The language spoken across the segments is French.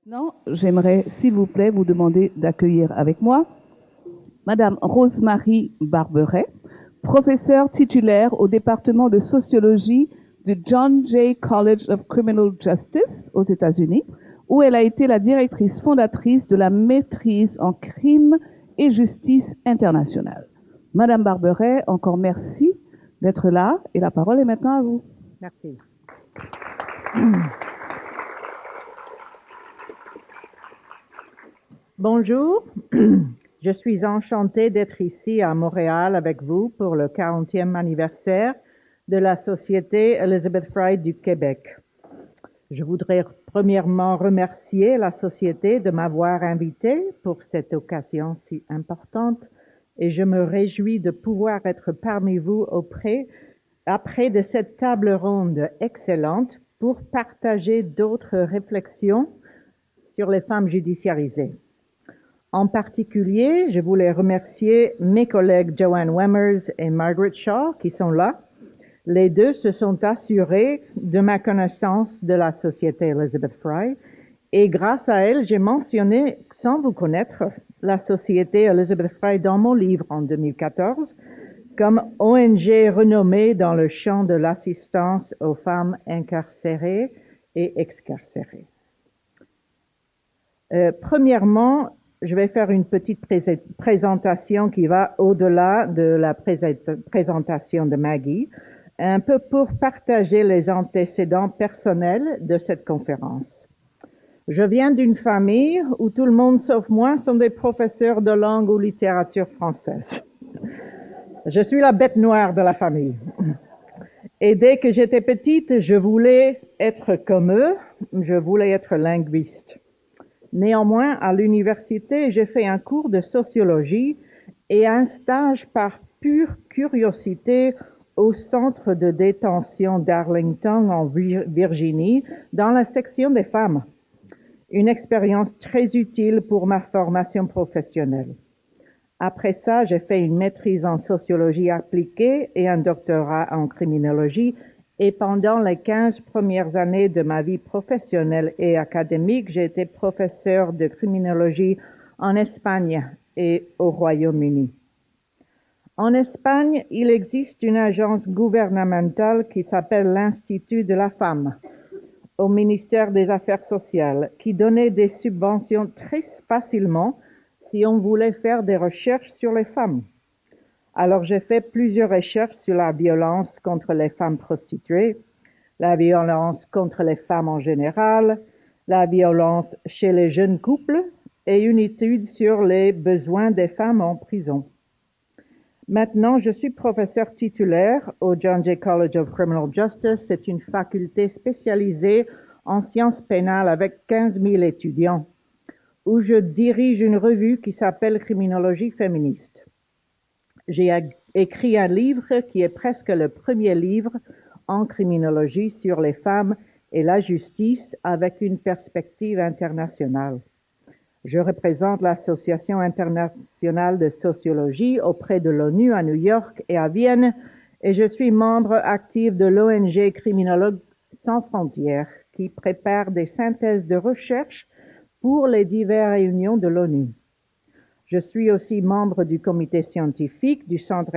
Maintenant, j'aimerais, s'il vous plaît, vous demander d'accueillir avec moi Madame Rosemarie Barberet, professeure titulaire au département de sociologie du John Jay College of Criminal Justice aux États-Unis, où elle a été la directrice fondatrice de la maîtrise en crime et justice internationale. Madame Barberet, encore merci d'être là et la parole est maintenant à vous. Merci. Bonjour, je suis enchantée d'être ici à Montréal avec vous pour le 40e anniversaire de la Société Elizabeth Fry du Québec. Je voudrais premièrement remercier la Société de m'avoir invitée pour cette occasion si importante et je me réjouis de pouvoir être parmi vous après de cette table ronde excellente pour partager d'autres réflexions sur les femmes judiciarisées. En particulier, je voulais remercier mes collègues Joanne Wemmers et Margaret Shaw qui sont là. Les deux se sont assurés de ma connaissance de la Société Elizabeth Fry et grâce à elles, j'ai mentionné, sans vous connaître, la Société Elizabeth Fry dans mon livre en 2014 comme ONG renommée dans le champ de l'assistance aux femmes incarcérées et excarcérées. Premièrement, je vais faire une petite présentation qui va au-delà de la présentation de Maggie, un peu pour partager les antécédents personnels de cette conférence. Je viens d'une famille où tout le monde sauf moi sont des professeurs de langue ou littérature française. Je suis la bête noire de la famille. Et dès que j'étais petite, je voulais être comme eux, je voulais être linguiste. Néanmoins, à l'université, j'ai fait un cours de sociologie et un stage par pure curiosité au centre de détention d'Arlington en Virginie, dans la section des femmes. Une expérience très utile pour ma formation professionnelle. Après ça, j'ai fait une maîtrise en sociologie appliquée et un doctorat en criminologie. Et pendant les 15 premières années de ma vie professionnelle et académique, j'ai été professeur de criminologie en Espagne et au Royaume-Uni. En Espagne, il existe une agence gouvernementale qui s'appelle l'Institut de la Femme au ministère des Affaires sociales, qui donnait des subventions très facilement si on voulait faire des recherches sur les femmes. Alors, j'ai fait plusieurs recherches sur la violence contre les femmes prostituées, la violence contre les femmes en général, la violence chez les jeunes couples et une étude sur les besoins des femmes en prison. Maintenant, je suis professeur titulaire au John Jay College of Criminal Justice. C'est une faculté spécialisée en sciences pénales avec 15 000 étudiants, où je dirige une revue qui s'appelle Criminologie féministe. J'ai écrit un livre qui est presque le premier livre en criminologie sur les femmes et la justice avec une perspective internationale. Je représente l'Association internationale de sociologie auprès de l'ONU à New York et à Vienne et je suis membre actif de l'ONG Criminologues sans frontières qui prépare des synthèses de recherche pour les diverses réunions de l'ONU. Je suis aussi membre du comité scientifique du Centre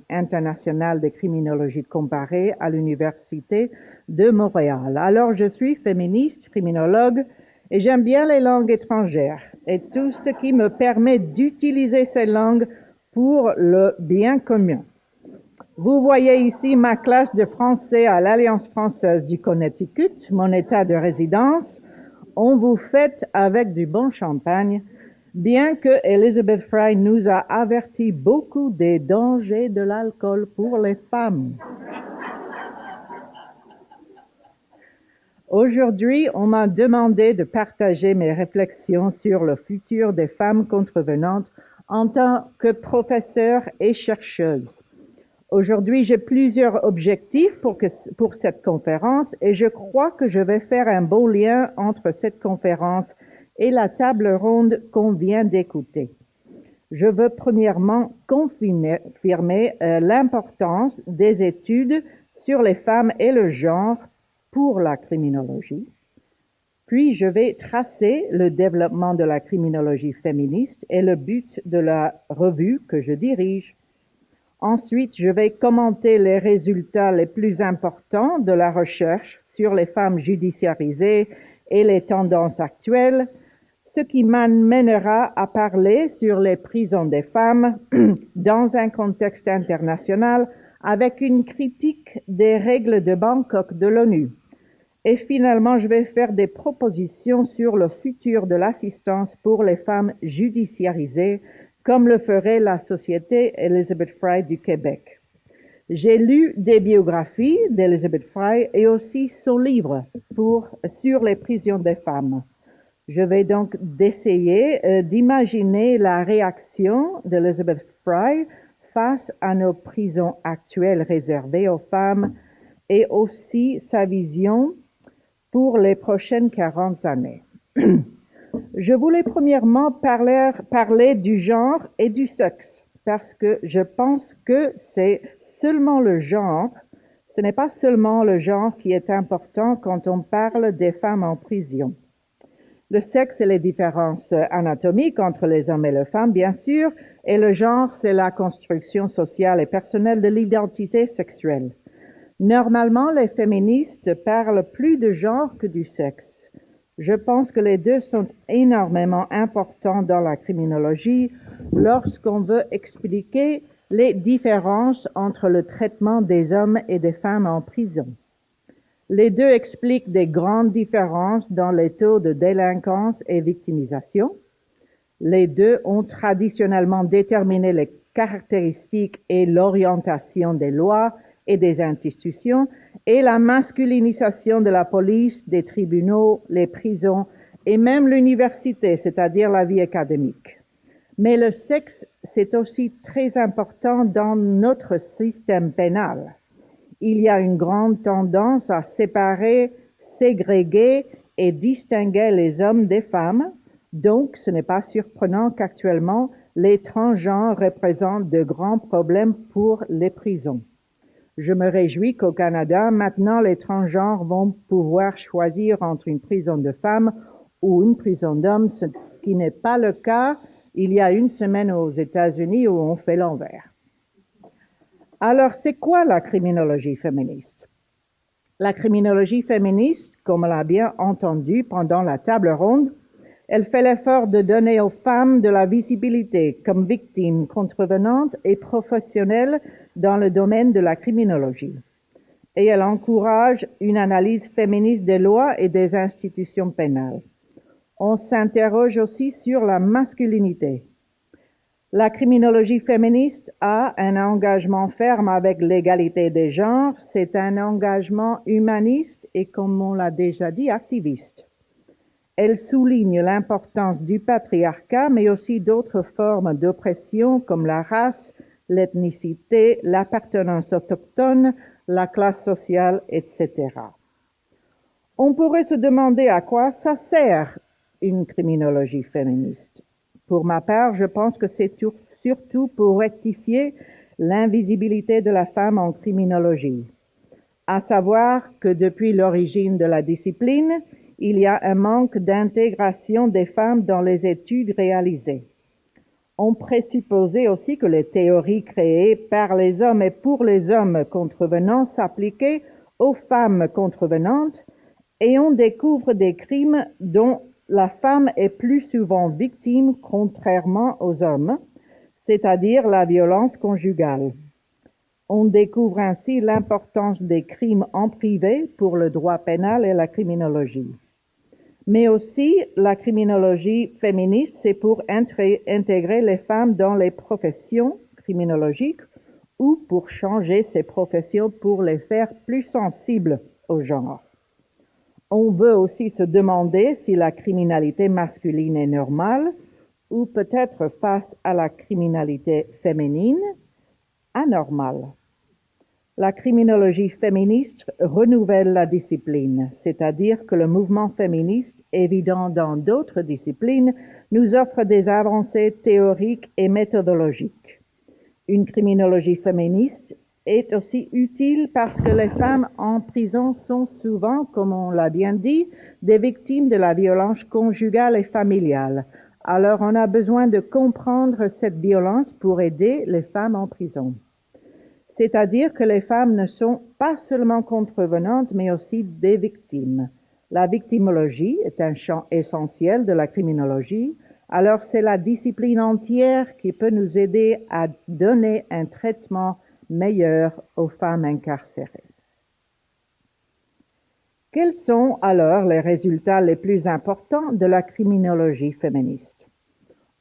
international de criminologie comparée à l'Université de Montréal. Alors, je suis féministe, criminologue, et j'aime bien les langues étrangères et tout ce qui me permet d'utiliser ces langues pour le bien commun. Vous voyez ici ma classe de français à l'Alliance française du Connecticut, mon état de résidence. On vous fête avec du bon champagne, bien que Elizabeth Fry nous a averti beaucoup des dangers de l'alcool pour les femmes. Aujourd'hui, on m'a demandé de partager mes réflexions sur le futur des femmes contrevenantes en tant que professeure et chercheuse. Aujourd'hui, j'ai plusieurs objectifs pour cette conférence et je crois que je vais faire un beau lien entre cette conférence et la table ronde qu'on vient d'écouter. Je veux premièrement confirmer l'importance des études sur les femmes et le genre pour la criminologie. Puis, je vais tracer le développement de la criminologie féministe et le but de la revue que je dirige. Ensuite, je vais commenter les résultats les plus importants de la recherche sur les femmes judiciarisées et les tendances actuelles, ce qui m'amènera à parler sur les prisons des femmes dans un contexte international avec une critique des règles de Bangkok de l'ONU. Et finalement, je vais faire des propositions sur le futur de l'assistance pour les femmes judiciarisées, comme le ferait la Société Elizabeth Fry du Québec. J'ai lu des biographies d'Elizabeth Fry et aussi son livre sur les prisons des femmes. Je vais donc essayer d'imaginer la réaction d'Elizabeth Fry face à nos prisons actuelles réservées aux femmes et aussi sa vision pour les prochaines 40 années. Je voulais premièrement parler du genre et du sexe, parce que je pense que c'est seulement le genre, ce n'est pas seulement le genre qui est important quand on parle des femmes en prison. Le sexe et les différences anatomiques entre les hommes et les femmes, bien sûr, et le genre, c'est la construction sociale et personnelle de l'identité sexuelle. Normalement, les féministes parlent plus de genre que du sexe. Je pense que les deux sont énormément importants dans la criminologie lorsqu'on veut expliquer les différences entre le traitement des hommes et des femmes en prison. Les deux expliquent des grandes différences dans les taux de délinquance et victimisation. Les deux ont traditionnellement déterminé les caractéristiques et l'orientation des lois et des institutions et la masculinisation de la police, des tribunaux, les prisons et même l'université, c'est-à-dire la vie académique. Mais le sexe, c'est aussi très important dans notre système pénal. Il y a une grande tendance à séparer, ségréguer et distinguer les hommes des femmes. Donc, ce n'est pas surprenant qu'actuellement, les transgenres représentent de grands problèmes pour les prisons. Je me réjouis qu'au Canada, maintenant, les transgenres vont pouvoir choisir entre une prison de femmes ou une prison d'hommes, ce qui n'est pas le cas il y a une semaine aux États-Unis où on fait l'envers. Alors, c'est quoi la criminologie féministe? La criminologie féministe, comme on l'a bien entendu pendant la table ronde, elle fait l'effort de donner aux femmes de la visibilité comme victimes contrevenantes et professionnelles dans le domaine de la criminologie. Et elle encourage une analyse féministe des lois et des institutions pénales. On s'interroge aussi sur la masculinité. La criminologie féministe a un engagement ferme avec l'égalité des genres. C'est un engagement humaniste et, comme on l'a déjà dit, activiste. Elle souligne l'importance du patriarcat, mais aussi d'autres formes d'oppression comme la race, l'ethnicité, l'appartenance autochtone, la classe sociale, etc. On pourrait se demander à quoi ça sert une criminologie féministe. Pour ma part, je pense que c'est surtout pour rectifier l'invisibilité de la femme en criminologie, à savoir que depuis l'origine de la discipline, il y a un manque d'intégration des femmes dans les études réalisées. On présupposait aussi que les théories créées par les hommes et pour les hommes contrevenants s'appliquaient aux femmes contrevenantes et on découvre des crimes dont la femme est plus souvent victime contrairement aux hommes, c'est-à-dire la violence conjugale. On découvre ainsi l'importance des crimes en privé pour le droit pénal et la criminologie. Mais aussi, la criminologie féministe, c'est pour intégrer les femmes dans les professions criminologiques ou pour changer ces professions pour les faire plus sensibles au genre. On veut aussi se demander si la criminalité masculine est normale ou peut-être face à la criminalité féminine, anormale. La criminologie féministe renouvelle la discipline, c'est-à-dire que le mouvement féministe, évident dans d'autres disciplines, nous offre des avancées théoriques et méthodologiques. Une criminologie féministe est aussi utile parce que les femmes en prison sont souvent, comme on l'a bien dit, des victimes de la violence conjugale et familiale. Alors on a besoin de comprendre cette violence pour aider les femmes en prison. C'est-à-dire que les femmes ne sont pas seulement contrevenantes, mais aussi des victimes. La victimologie est un champ essentiel de la criminologie, alors c'est la discipline entière qui peut nous aider à donner un traitement meilleur aux femmes incarcérées. Quels sont alors les résultats les plus importants de la criminologie féministe?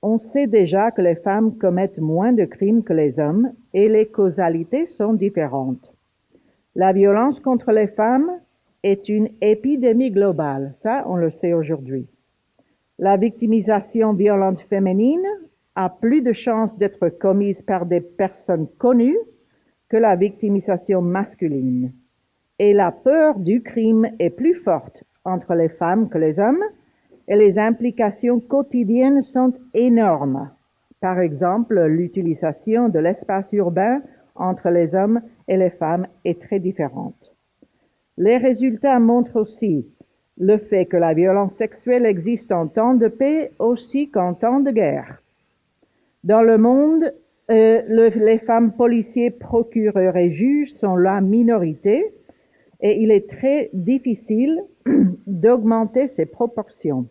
On sait déjà que les femmes commettent moins de crimes que les hommes et les causalités sont différentes. La violence contre les femmes est une épidémie globale, ça on le sait aujourd'hui. La victimisation violente féminine a plus de chances d'être commise par des personnes connues que la victimisation masculine. Et la peur du crime est plus forte entre les femmes que les hommes et les implications quotidiennes sont énormes. Par exemple, l'utilisation de l'espace urbain entre les hommes et les femmes est très différente. Les résultats montrent aussi le fait que la violence sexuelle existe en temps de paix aussi qu'en temps de guerre. Dans le monde, les femmes policiers, procureurs et juges sont la minorité et il est très difficile d'augmenter ces proportions.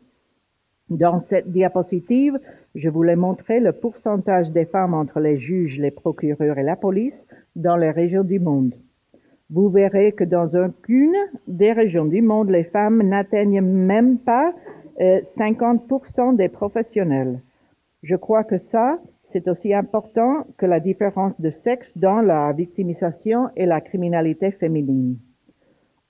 Dans cette diapositive, je voulais montrer le pourcentage des femmes entre les juges, les procureurs et la police dans les régions du monde. Vous verrez que dans aucune des régions du monde, les femmes n'atteignent même pas 50% des professionnels. Je crois que ça, c'est aussi important que la différence de sexe dans la victimisation et la criminalité féminine.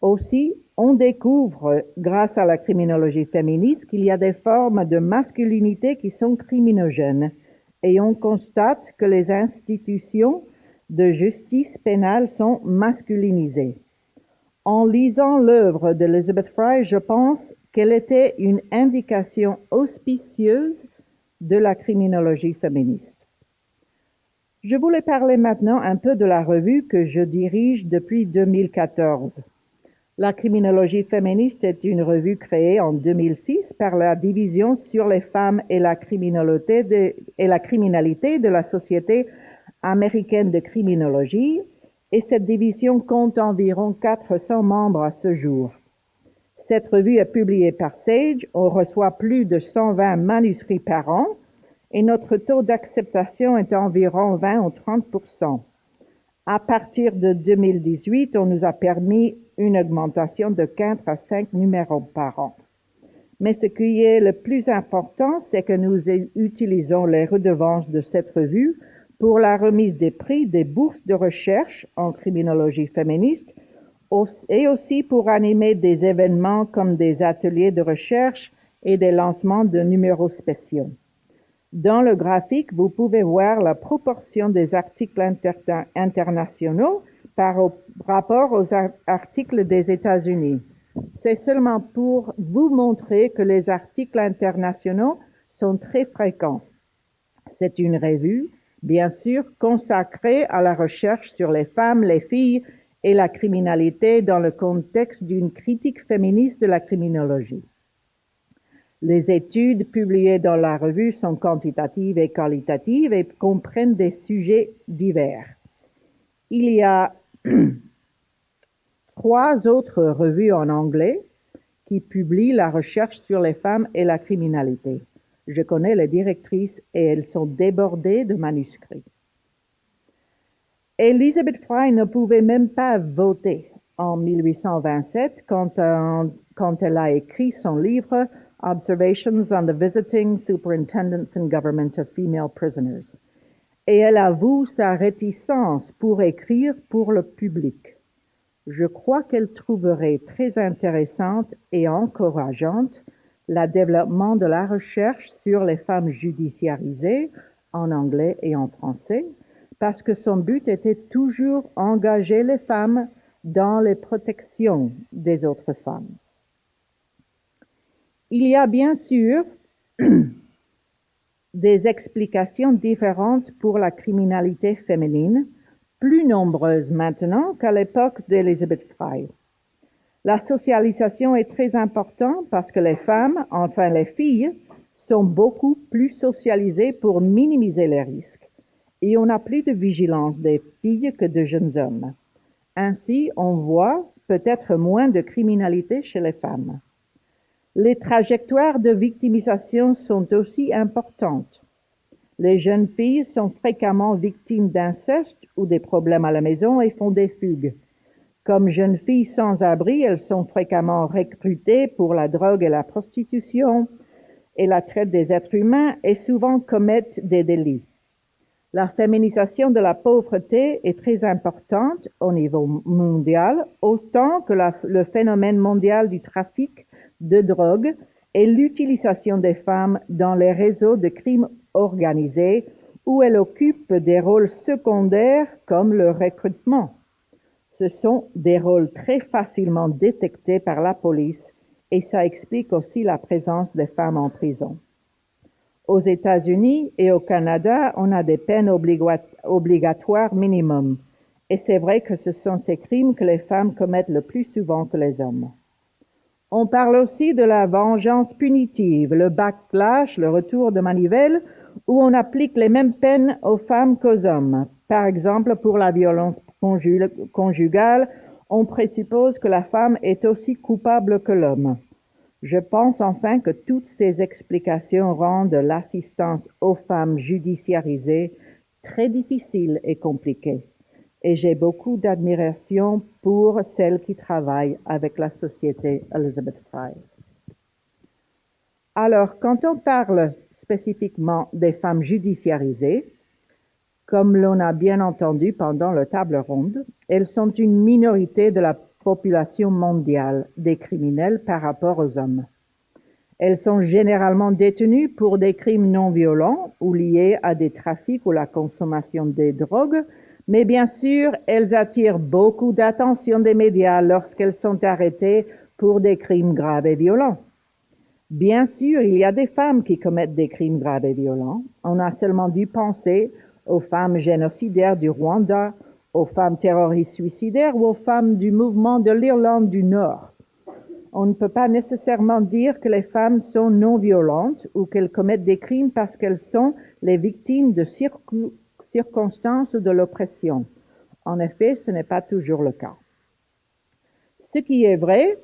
Aussi, on découvre, grâce à la criminologie féministe, qu'il y a des formes de masculinité qui sont criminogènes et on constate que les institutions de justice pénale sont masculinisées. En lisant l'œuvre d'Elizabeth Fry, je pense qu'elle était une indication auspicieuse de la criminologie féministe. Je voulais parler maintenant un peu de la revue que je dirige depuis 2014. La criminologie féministe est une revue créée en 2006 par la division sur les femmes et la criminalité de la Société américaine de criminologie, et cette division compte environ 400 membres à ce jour. Cette revue est publiée par Sage, on reçoit plus de 120 manuscrits par an, et notre taux d'acceptation est environ 20 ou 30%. À partir de 2018, on nous a permis une augmentation de 4 à 5 numéros par an. Mais ce qui est le plus important, c'est que nous utilisons les redevances de cette revue pour la remise des prix des bourses de recherche en criminologie féministe et aussi pour animer des événements comme des ateliers de recherche et des lancements de numéros spéciaux. Dans le graphique, vous pouvez voir la proportion des articles internationaux par rapport aux articles des États-Unis. C'est seulement pour vous montrer que les articles internationaux sont très fréquents. C'est une revue, bien sûr, consacrée à la recherche sur les femmes, les filles et la criminalité dans le contexte d'une critique féministe de la criminologie. Les études publiées dans la revue sont quantitatives et qualitatives et comprennent des sujets divers. Il y a 3 autres revues en anglais qui publient la recherche sur les femmes et la criminalité. Je connais les directrices et elles sont débordées de manuscrits. Elizabeth Fry ne pouvait même pas voter en 1827 quand elle a écrit son livre Observations on the Visiting Superintendents and Government of Female Prisoners. Et elle avoue sa réticence pour écrire pour le public. Je crois qu'elle trouverait très intéressante et encourageante le développement de la recherche sur les femmes judiciarisées en anglais et en français, parce que son but était toujours engager les femmes dans les protections des autres femmes. Il y a bien sûr des explications différentes pour la criminalité féminine, plus nombreuses maintenant qu'à l'époque d'Elizabeth Fry. La socialisation est très importante parce que les femmes, enfin les filles, sont beaucoup plus socialisées pour minimiser les risques. Et on a plus de vigilance des filles que de jeunes hommes. Ainsi, on voit peut-être moins de criminalité chez les femmes. Les trajectoires de victimisation sont aussi importantes. Les jeunes filles sont fréquemment victimes d'inceste ou des problèmes à la maison et font des fugues. Comme jeunes filles sans abri, elles sont fréquemment recrutées pour la drogue et la prostitution et la traite des êtres humains et souvent commettent des délits. La féminisation de la pauvreté est très importante au niveau mondial, autant que le phénomène mondial du trafic de drogue et l'utilisation des femmes dans les réseaux de crimes organisés où elles occupent des rôles secondaires comme le recrutement. Ce sont des rôles très facilement détectés par la police et ça explique aussi la présence des femmes en prison. Aux États-Unis et au Canada, on a des peines obligatoires minimum. Et c'est vrai que ce sont ces crimes que les femmes commettent le plus souvent que les hommes. On parle aussi de la vengeance punitive, le backlash, le retour de manivelle, où on applique les mêmes peines aux femmes qu'aux hommes. Par exemple, pour la violence conjugale, on présuppose que la femme est aussi coupable que l'homme. Je pense enfin que toutes ces explications rendent l'assistance aux femmes judiciarisées très difficile et compliquée. Et j'ai beaucoup d'admiration pour celles qui travaillent avec la société Elizabeth Fry. Alors, quand on parle spécifiquement des femmes judiciarisées, comme l'on a bien entendu pendant la table ronde, elles sont une minorité de la population mondiale des criminels par rapport aux hommes. Elles sont généralement détenues pour des crimes non violents ou liés à des trafics ou la consommation des drogues, mais bien sûr, elles attirent beaucoup d'attention des médias lorsqu'elles sont arrêtées pour des crimes graves et violents. Bien sûr, il y a des femmes qui commettent des crimes graves et violents. On a seulement dû penser aux femmes génocidaires du Rwanda, aux femmes terroristes suicidaires ou aux femmes du mouvement de l'Irlande du Nord. On ne peut pas nécessairement dire que les femmes sont non violentes ou qu'elles commettent des crimes parce qu'elles sont les victimes de circonstances de l'oppression. En effet, ce n'est pas toujours le cas. Ce qui est vrai,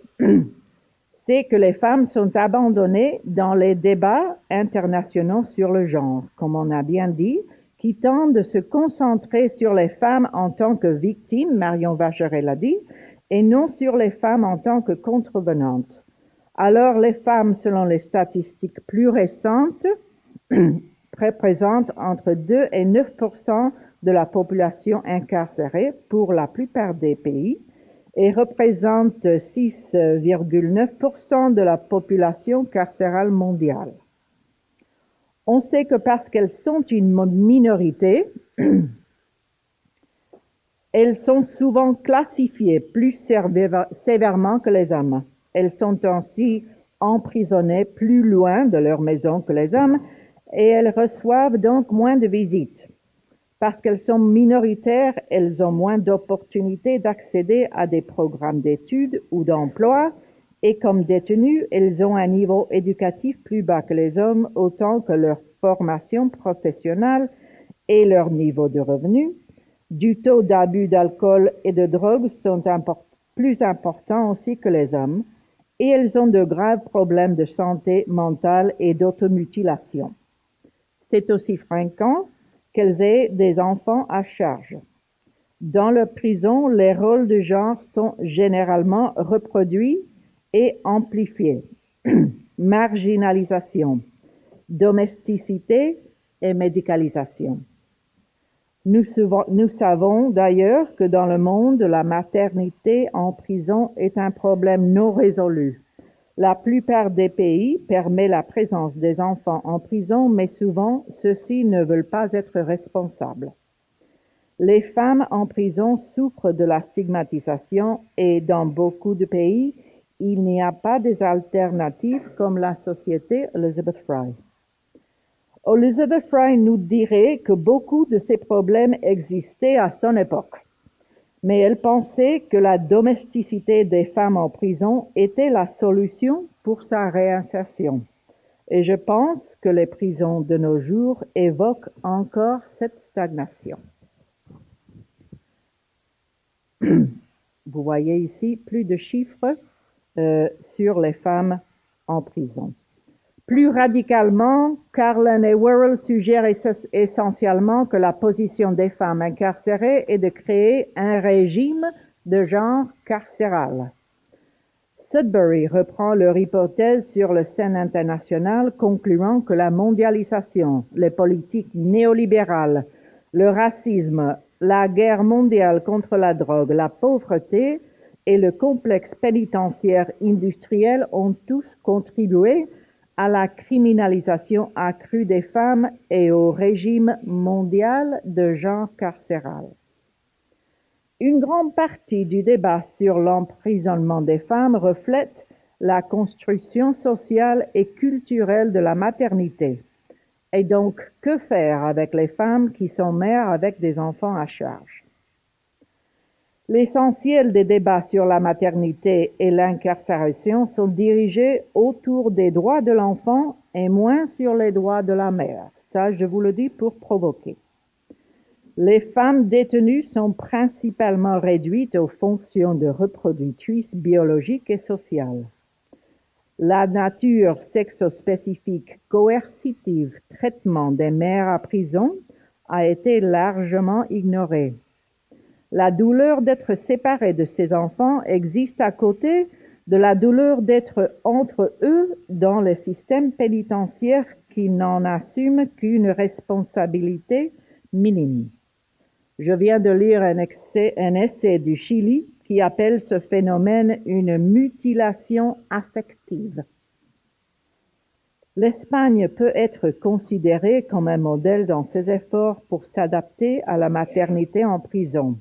c'est que les femmes sont abandonnées dans les débats internationaux sur le genre, comme on a bien dit, qui tendent de se concentrer sur les femmes en tant que victimes, Marion Vacheret l'a dit, et non sur les femmes en tant que contrevenantes. Alors, les femmes, selon les statistiques plus récentes, représentent entre 2 et 9% de la population incarcérée pour la plupart des pays et représentent 6,9% de la population carcérale mondiale. On sait que parce qu'elles sont une minorité, elles sont souvent classifiées plus sévèrement que les hommes. Elles sont ainsi emprisonnées plus loin de leur maison que les hommes et elles reçoivent donc moins de visites. Parce qu'elles sont minoritaires, elles ont moins d'opportunités d'accéder à des programmes d'études ou d'emploi et comme détenues, elles ont un niveau éducatif plus bas que les hommes, autant que leur formation professionnelle et leur niveau de revenus. Du taux d'abus d'alcool et de drogue sont plus importants aussi que les hommes et elles ont de graves problèmes de santé mentale et d'automutilation. C'est aussi fréquent qu'elles aient des enfants à charge. Dans la prison, les rôles de genre sont généralement reproduits et amplifiés. Marginalisation, domesticité et médicalisation. Nous savons d'ailleurs que dans le monde, la maternité en prison est un problème non résolu. La plupart des pays permettent la présence des enfants en prison, mais souvent, ceux-ci ne veulent pas être responsables. Les femmes en prison souffrent de la stigmatisation et dans beaucoup de pays, il n'y a pas des alternatives comme la société Elizabeth Fry. Elizabeth Fry nous dirait que beaucoup de ces problèmes existaient à son époque, mais elle pensait que la domesticité des femmes en prison était la solution pour sa réinsertion. Et je pense que les prisons de nos jours évoquent encore cette stagnation. Vous voyez ici plus de chiffres sur les femmes en prison. Plus radicalement, Carlin et Worrell suggèrent essentiellement que la position des femmes incarcérées est de créer un régime de genre carcéral. Sudbury reprend leur hypothèse sur la scène internationale, concluant que la mondialisation, les politiques néolibérales, le racisme, la guerre mondiale contre la drogue, la pauvreté et le complexe pénitentiaire industriel ont tous contribué à la criminalisation accrue des femmes et au régime mondial de genre carcéral. Une grande partie du débat sur l'emprisonnement des femmes reflète la construction sociale et culturelle de la maternité. Et donc, que faire avec les femmes qui sont mères avec des enfants à charge? L'essentiel des débats sur la maternité et l'incarcération sont dirigés autour des droits de l'enfant et moins sur les droits de la mère. Ça, je vous le dis pour provoquer. Les femmes détenues sont principalement réduites aux fonctions de reproductrices biologiques et sociales. La nature sexospécifique coercitive traitement des mères à prison a été largement ignorée. La douleur d'être séparée de ses enfants existe à côté de la douleur d'être entre eux dans le système pénitentiaire qui n'en assume qu'une responsabilité minime. Je viens de lire un essai du Chili qui appelle ce phénomène une mutilation affective. L'Espagne peut être considérée comme un modèle dans ses efforts pour s'adapter à la maternité en prison,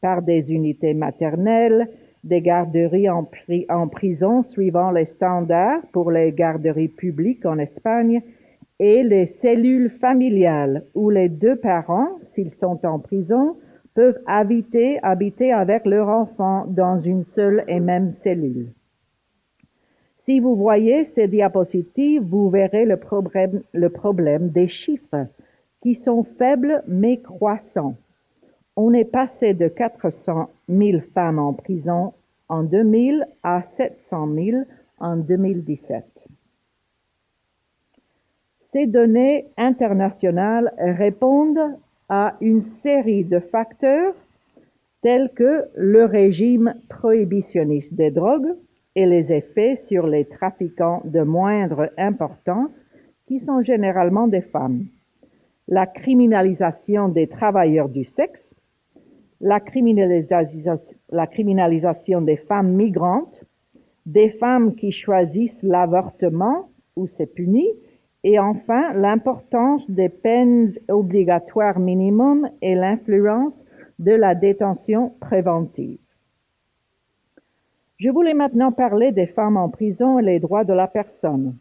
par des unités maternelles, des garderies en prison suivant les standards pour les garderies publiques en Espagne et les cellules familiales où les deux parents, s'ils sont en prison, peuvent habiter avec leur enfant dans une seule et même cellule. Si vous voyez ces diapositives, vous verrez le problème des chiffres qui sont faibles mais croissants. On est passé de 400 000 femmes en prison en 2000 à 700 000 en 2017. Ces données internationales répondent à une série de facteurs tels que le régime prohibitionniste des drogues et les effets sur les trafiquants de moindre importance qui sont généralement des femmes, la criminalisation des travailleurs du sexe, la criminalisation des femmes migrantes, des femmes qui choisissent l'avortement où c'est puni, et enfin l'importance des peines obligatoires minimum et l'influence de la détention préventive. Je voulais maintenant parler des femmes en prison et les droits de la personne.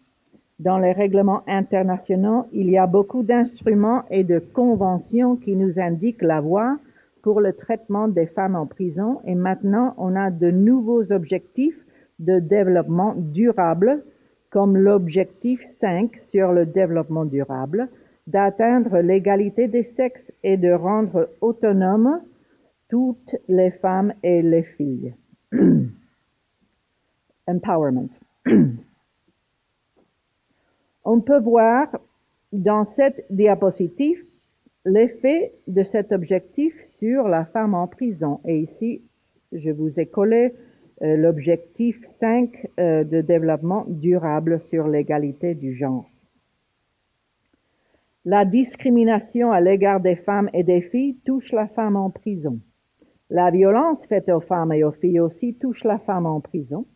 Dans les règlements internationaux, il y a beaucoup d'instruments et de conventions qui nous indiquent la voie pour le traitement des femmes en prison, et maintenant on a de nouveaux objectifs de développement durable, comme l'objectif 5 sur le développement durable, d'atteindre l'égalité des sexes et de rendre autonomes toutes les femmes et les filles. Empowerment. On peut voir dans cette diapositive l'effet de cet objectif sur la femme en prison. Et ici, je vous ai collé l'objectif 5 de développement durable sur l'égalité du genre. La discrimination à l'égard des femmes et des filles touche la femme en prison. La violence faite aux femmes et aux filles aussi touche la femme en prison.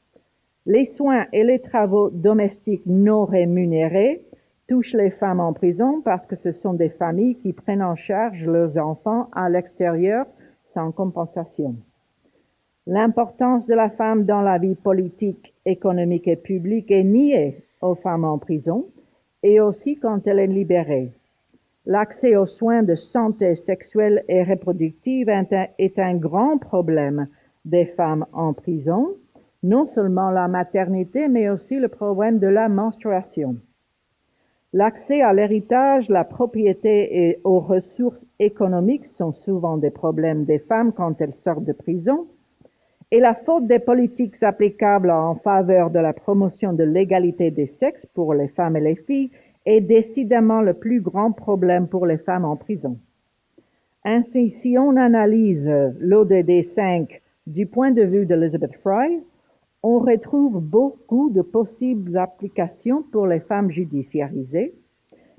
Les soins et les travaux domestiques non rémunérés touchent les femmes en prison parce que ce sont des familles qui prennent en charge leurs enfants à l'extérieur sans compensation. L'importance de la femme dans la vie politique, économique et publique est niée aux femmes en prison et aussi quand elle est libérée. L'accès aux soins de santé sexuelle et reproductive est un grand problème des femmes en prison, non seulement la maternité, mais aussi le problème de la menstruation. L'accès à l'héritage, la propriété et aux ressources économiques sont souvent des problèmes des femmes quand elles sortent de prison, et la faute des politiques applicables en faveur de la promotion de l'égalité des sexes pour les femmes et les filles est décidément le plus grand problème pour les femmes en prison. Ainsi, si on analyse l'ODD 5 du point de vue d'Elizabeth Fry, on retrouve beaucoup de possibles applications pour les femmes judiciarisées,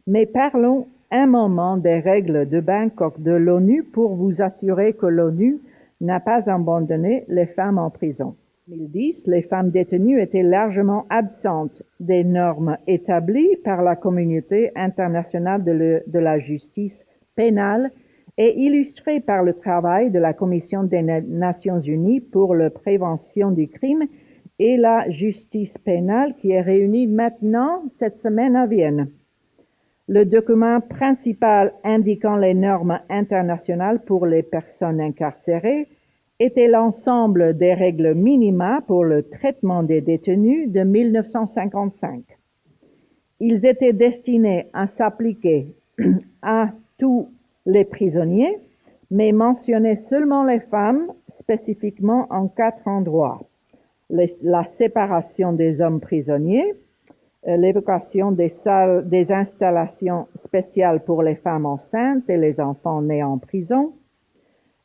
mais parlons un moment des règles de Bangkok de l'ONU pour vous assurer que l'ONU n'a pas abandonné les femmes en prison. En 2010, les femmes détenues étaient largement absentes des normes établies par la communauté internationale de la justice pénale et illustrées par le travail de la Commission des Nations Unies pour la prévention du crime et la justice pénale qui est réunie maintenant cette semaine à Vienne. Le document principal indiquant les normes internationales pour les personnes incarcérées était l'ensemble des règles minima pour le traitement des détenus de 1955. Ils étaient destinés à s'appliquer à tous les prisonniers, mais mentionnaient seulement les femmes, spécifiquement en 4 endroits. La séparation des hommes prisonniers, l'évocation des installations spéciales pour les femmes enceintes et les enfants nés en prison,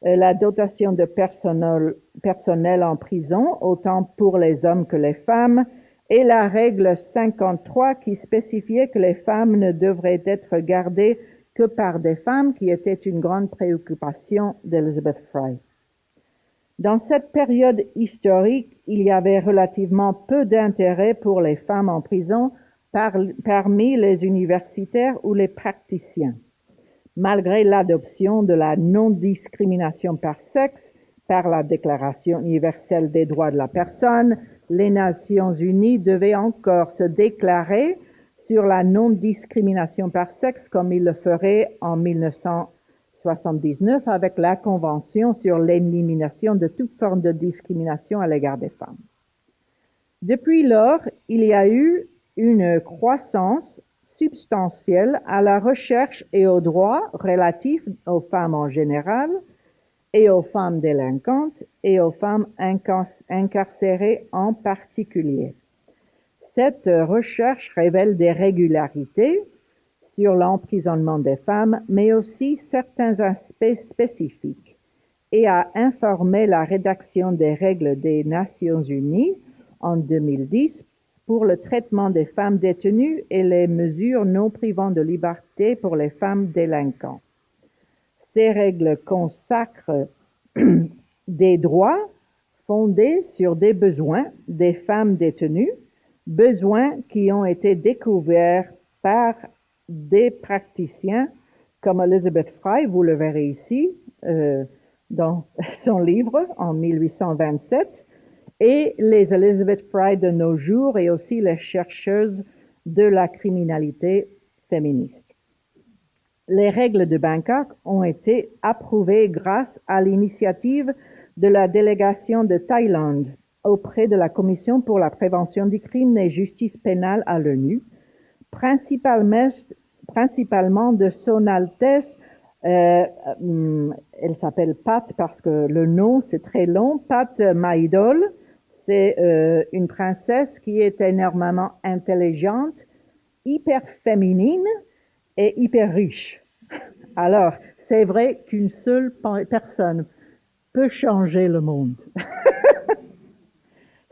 la dotation de personnel en prison, autant pour les hommes que les femmes, et la règle 53 qui spécifiait que les femmes ne devraient être gardées que par des femmes, qui était une grande préoccupation d'Elizabeth Fry. Dans cette période historique, il y avait relativement peu d'intérêt pour les femmes en prison parmi les universitaires ou les praticiens. Malgré l'adoption de la non-discrimination par sexe par la Déclaration universelle des droits de la personne, les Nations unies devaient encore se déclarer sur la non-discrimination par sexe comme ils le feraient en 1979 avec la Convention sur l'élimination de toute forme de discrimination à l'égard des femmes. Depuis lors, il y a eu une croissance substantielle à la recherche et aux droits relatifs aux femmes en général et aux femmes délinquantes et aux femmes incarcérées en particulier. Cette recherche révèle des régularités sur l'emprisonnement des femmes, mais aussi certains aspects spécifiques, et a informé la rédaction des règles des Nations Unies en 2010 pour le traitement des femmes détenues et les mesures non privant de liberté pour les femmes délinquantes. Ces règles consacrent des droits fondés sur des besoins des femmes détenues, besoins qui ont été découverts par des praticiens comme Elizabeth Fry, vous le verrez ici dans son livre en 1827, et les Elizabeth Fry de nos jours et aussi les chercheuses de la criminalité féministe. Les règles de Bangkok ont été approuvées grâce à l'initiative de la délégation de Thaïlande auprès de la Commission pour la prévention du crime et justice pénale à l'ONU, principalement de Son Altesse, elle s'appelle Pat parce que le nom c'est très long, Pat Maïdol. C'est une princesse qui est énormément intelligente, hyper féminine et hyper riche. Alors, c'est vrai qu'une seule personne peut changer le monde.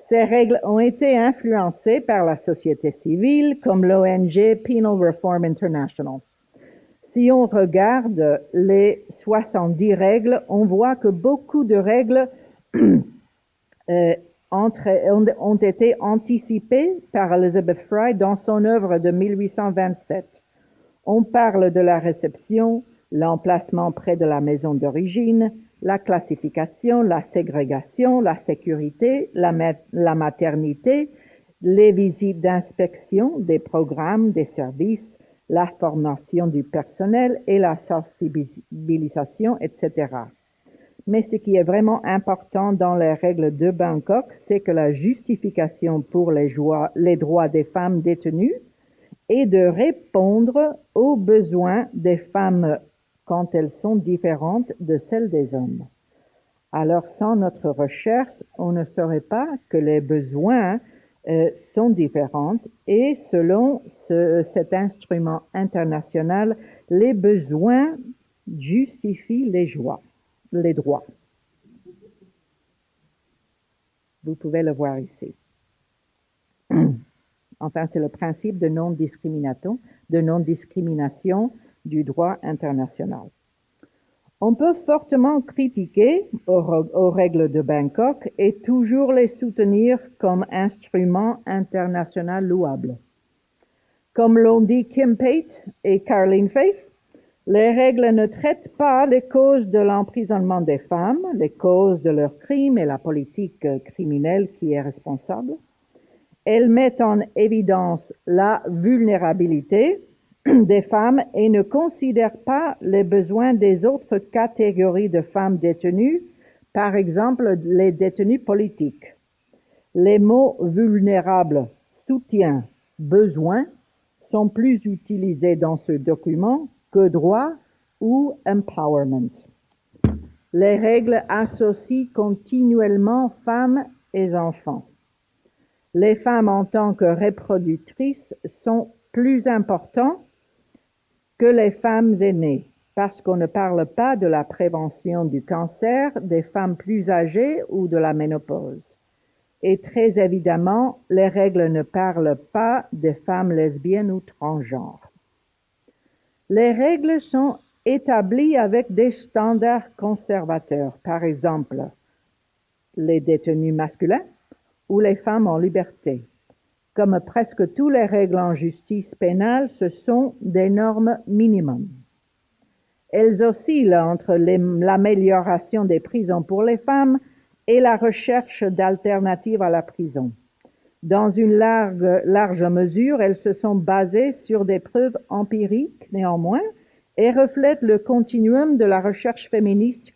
Ces règles ont été influencées par la société civile comme l'ONG Penal Reform International. Si on regarde les 70 règles, on voit que beaucoup de règles ont été anticipées par Elizabeth Fry dans son œuvre de 1827. On parle de la réception, l'emplacement près de la maison d'origine, la classification, la ségrégation, la sécurité, la maternité, les visites d'inspection des programmes, des services, la formation du personnel et la sensibilisation, etc. Mais ce qui est vraiment important dans les règles de Bangkok, c'est que la justification pour les droits des femmes détenues est de répondre aux besoins des femmes quand elles sont différentes de celles des hommes. Alors, sans notre recherche, on ne saurait pas que les besoins sont différents et selon cet instrument international, les besoins justifient les droits. Vous pouvez le voir ici. Enfin, c'est le principe de non-discrimination du droit international. On peut fortement critiquer aux règles de Bangkok et toujours les soutenir comme instruments internationaux louables. Comme l'ont dit Kim Pate et Caroline Faith, les règles ne traitent pas les causes de l'emprisonnement des femmes, les causes de leurs crimes et la politique criminelle qui est responsable. Elles mettent en évidence la vulnérabilité des femmes et ne considèrent pas les besoins des autres catégories de femmes détenues, par exemple les détenus politiques. Les mots vulnérable, soutien, besoin sont plus utilisés dans ce document que droit ou empowerment. Les règles associent continuellement femmes et enfants. Les femmes en tant que reproductrices sont plus importantes que les femmes aînées, parce qu'on ne parle pas de la prévention du cancer, des femmes plus âgées ou de la ménopause. Et très évidemment, les règles ne parlent pas des femmes lesbiennes ou transgenres. Les règles sont établies avec des standards conservateurs, par exemple, les détenus masculins ou les femmes en liberté. Comme presque toutes les règles en justice pénale, ce sont des normes minimum. Elles oscillent entre l'amélioration des prisons pour les femmes et la recherche d'alternatives à la prison. Dans une large mesure, elles se sont basées sur des preuves empiriques, néanmoins, et reflètent le continuum de la recherche féministe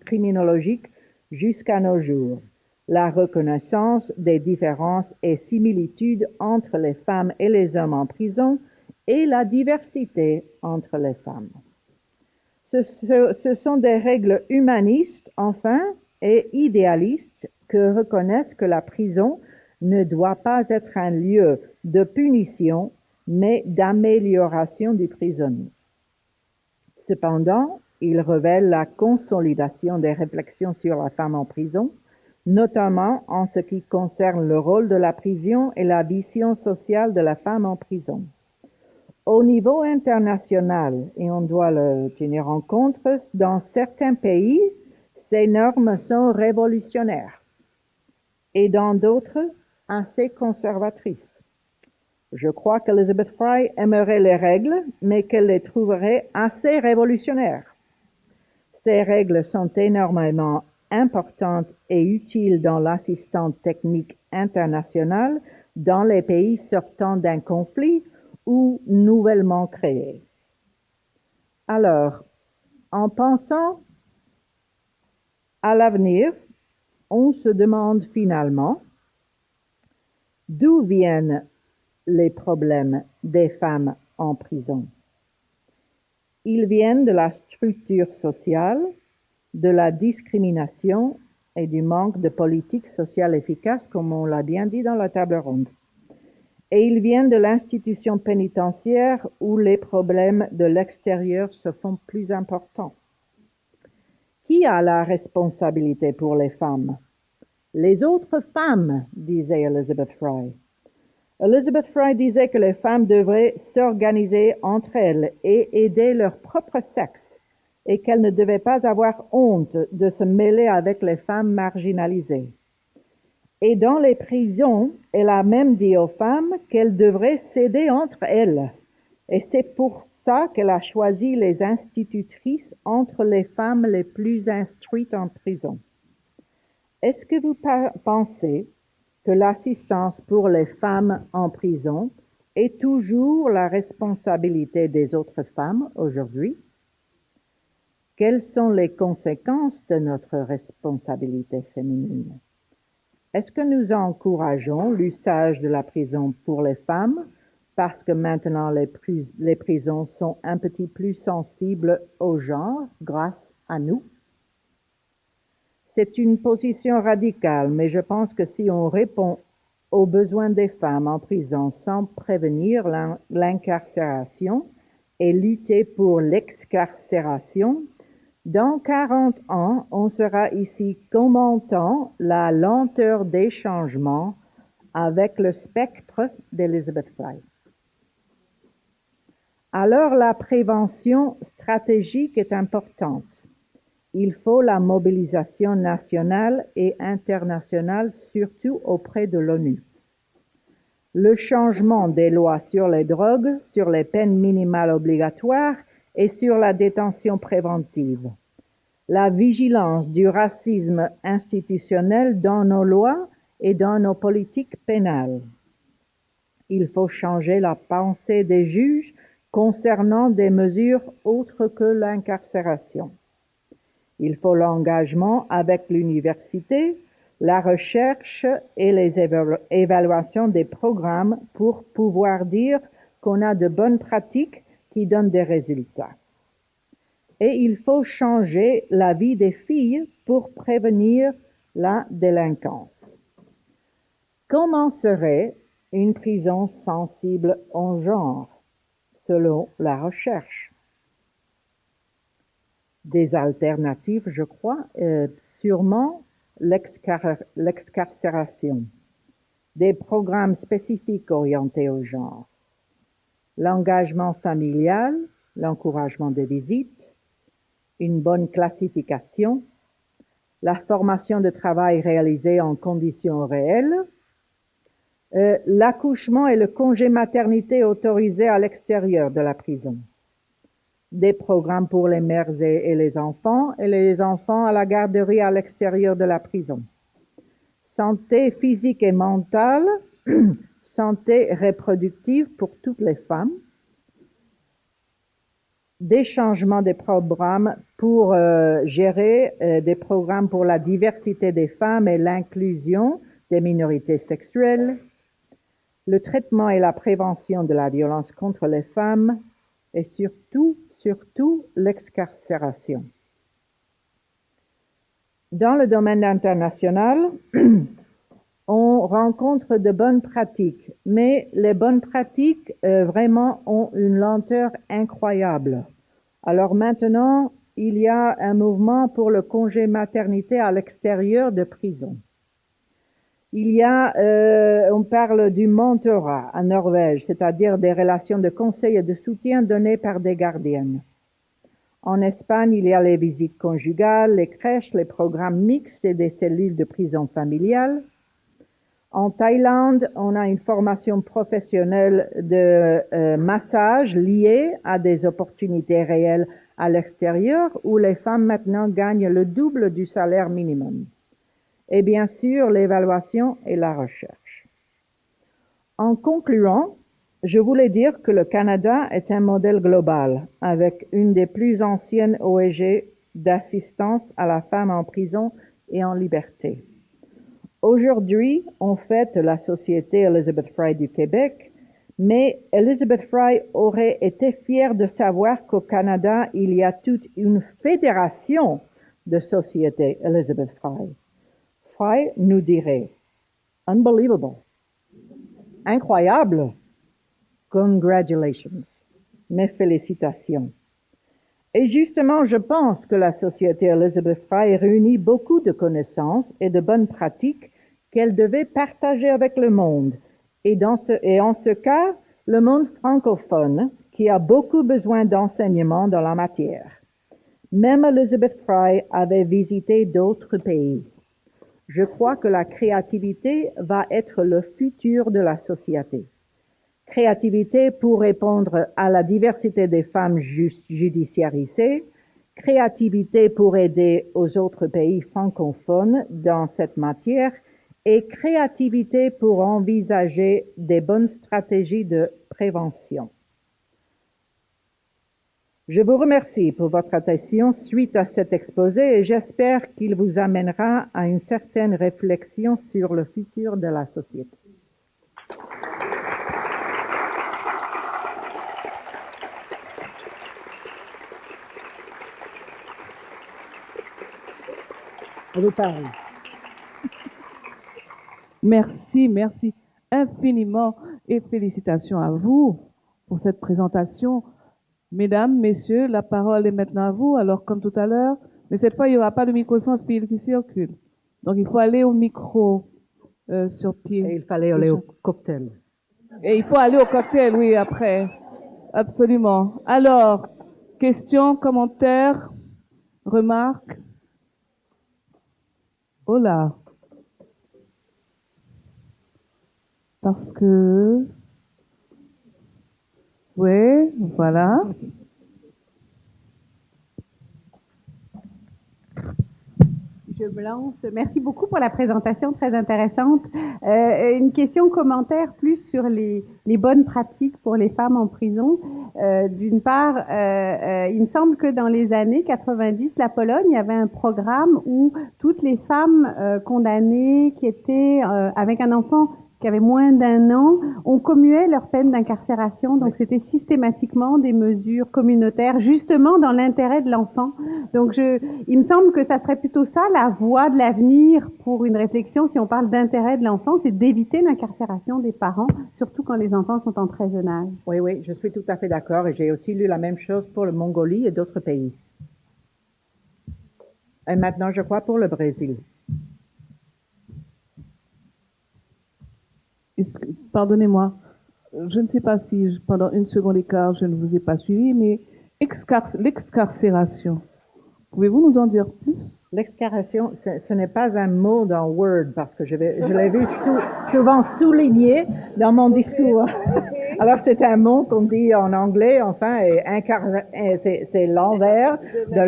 criminologique jusqu'à nos jours. La reconnaissance des différences et similitudes entre les femmes et les hommes en prison et la diversité entre les femmes. Ce sont des règles humanistes, enfin, et idéalistes que reconnaissent que la prison ne doit pas être un lieu de punition, mais d'amélioration du prisonnier. Cependant, ils révèlent la consolidation des réflexions sur la femme en prison, notamment en ce qui concerne le rôle de la prison et la vision sociale de la femme en prison. Au niveau international, et on doit le tenir en compte, dans certains pays, ces normes sont révolutionnaires et dans d'autres, assez conservatrices. Je crois qu'Elizabeth Fry aimerait les règles, mais qu'elle les trouverait assez révolutionnaires. Ces règles sont énormément importante et utile dans l'assistance technique internationale dans les pays sortant d'un conflit ou nouvellement créés. Alors, en pensant à l'avenir, on se demande finalement d'où viennent les problèmes des femmes en prison. Ils viennent de la structure sociale, de la discrimination et du manque de politique sociale efficace, comme on l'a bien dit dans la table ronde. Et ils viennent de l'institution pénitentiaire où les problèmes de l'extérieur se font plus importants. Qui a la responsabilité pour les femmes? Les autres femmes, disait Elizabeth Fry. Elizabeth Fry disait que les femmes devraient s'organiser entre elles et aider leur propre sexe, et qu'elles ne devaient pas avoir honte de se mêler avec les femmes marginalisées. Et dans les prisons, elle a même dit aux femmes qu'elles devraient s'aider entre elles. Et c'est pour ça qu'elle a choisi les institutrices entre les femmes les plus instruites en prison. Est-ce que vous pensez que l'assistance pour les femmes en prison est toujours la responsabilité des autres femmes aujourd'hui? Quelles sont les conséquences de notre responsabilité féminine? Est-ce que nous encourageons l'usage de la prison pour les femmes parce que maintenant les prisons sont un petit plus sensibles au genre grâce à nous? C'est une position radicale, mais je pense que si on répond aux besoins des femmes en prison sans prévenir l'incarcération et lutter pour l'excarcération, dans 40 ans, on sera ici commentant la lenteur des changements avec le spectre d'Elizabeth Fry. Alors la prévention stratégique est importante. Il faut la mobilisation nationale et internationale, surtout auprès de l'ONU. Le changement des lois sur les drogues, sur les peines minimales obligatoires et sur la détention préventive. La vigilance du racisme institutionnel dans nos lois et dans nos politiques pénales. Il faut changer la pensée des juges concernant des mesures autres que l'incarcération. Il faut l'engagement avec l'université, la recherche et les évaluations des programmes pour pouvoir dire qu'on a de bonnes pratiques qui donnent des résultats. Et il faut changer la vie des filles pour prévenir la délinquance. Comment serait une prison sensible au genre, selon la recherche? Des alternatives, je crois, sûrement l'excarcération, des programmes spécifiques orientés au genre, l'engagement familial, l'encouragement des visites, une bonne classification, la formation de travail réalisée en conditions réelles, l'accouchement et le congé maternité autorisé à l'extérieur de la prison, des programmes pour les mères et les enfants à la garderie à l'extérieur de la prison, santé physique et mentale, santé reproductive pour toutes les femmes, des changements des programmes pour gérer des programmes pour la diversité des femmes et l'inclusion des minorités sexuelles, le traitement et la prévention de la violence contre les femmes et surtout l'excarcération. Dans le domaine international, on rencontre de bonnes pratiques, mais les bonnes pratiques vraiment ont une lenteur incroyable. Alors maintenant, il y a un mouvement pour le congé maternité à l'extérieur de prison. Il y a, on parle du mentorat en Norvège, c'est-à-dire des relations de conseil et de soutien données par des gardiennes. En Espagne, il y a les visites conjugales, les crèches, les programmes mixtes et des cellules de prison familiale. En Thaïlande, on a une formation professionnelle de massage liée à des opportunités réelles à l'extérieur où les femmes maintenant gagnent le double du salaire minimum. Et bien sûr, l'évaluation et la recherche. En concluant, je voulais dire que le Canada est un modèle global avec une des plus anciennes ONG d'assistance à la femme en prison et en liberté. Aujourd'hui, on fête la Société Elizabeth Fry du Québec, mais Elizabeth Fry aurait été fière de savoir qu'au Canada, il y a toute une fédération de sociétés Elizabeth Fry. Fry nous dirait « Unbelievable »,« Incroyable »,« Congratulations », mes félicitations. Et justement, je pense que la Société Elizabeth Fry réunit beaucoup de connaissances et de bonnes pratiques qu'elle devait partager avec le monde. Et en ce cas, le monde francophone, qui a beaucoup besoin d'enseignement dans la matière. Même Elizabeth Fry avait visité d'autres pays. Je crois que la créativité va être le futur de la société. Créativité pour répondre à la diversité des femmes judiciarisées, créativité pour aider aux autres pays francophones dans cette matière et créativité pour envisager des bonnes stratégies de prévention. Je vous remercie pour votre attention suite à cet exposé et j'espère qu'il vous amènera à une certaine réflexion sur le futur de la société. Je vous parle. Merci, merci infiniment et félicitations à vous pour cette présentation. Mesdames, messieurs, la parole est maintenant à vous. Alors, comme tout à l'heure, mais cette fois, il n'y aura pas de micro sans fil qui circule. Donc, il faut aller au micro sur pied. Et il fallait aller au cocktail. Et il faut aller au cocktail, oui, après. Absolument. Alors, questions, commentaires, remarques? Oh là. Parce que... Oui, voilà. Je me lance. Merci beaucoup pour la présentation très intéressante. Une question commentaire plus sur les bonnes pratiques pour les femmes en prison. D'une part, il me semble que dans les années 90, la Pologne avait un programme où toutes les femmes condamnées qui étaient avec un enfant qui avait moins d'1 an, on commuait leur peine d'incarcération. Donc, c'était systématiquement des mesures communautaires, justement dans l'intérêt de l'enfant. Donc, il me semble que ça serait plutôt ça, la voie de l'avenir pour une réflexion, si on parle d'intérêt de l'enfant, c'est d'éviter l'incarcération des parents, surtout quand les enfants sont en très jeune âge. Oui, oui, je suis tout à fait d'accord et j'ai aussi lu la même chose pour le Mongolie et d'autres pays. Et maintenant, je crois pour le Brésil. Pardonnez-moi, je ne sais pas si pendant une seconde écart je ne vous ai pas suivi, mais l'excarcération, pouvez-vous nous en dire plus? L'excarcération, ce n'est pas un mot dans Word parce que je l'ai vu souvent souligné dans mon discours. Alors c'est un mot qu'on dit en anglais, enfin, et c'est l'envers de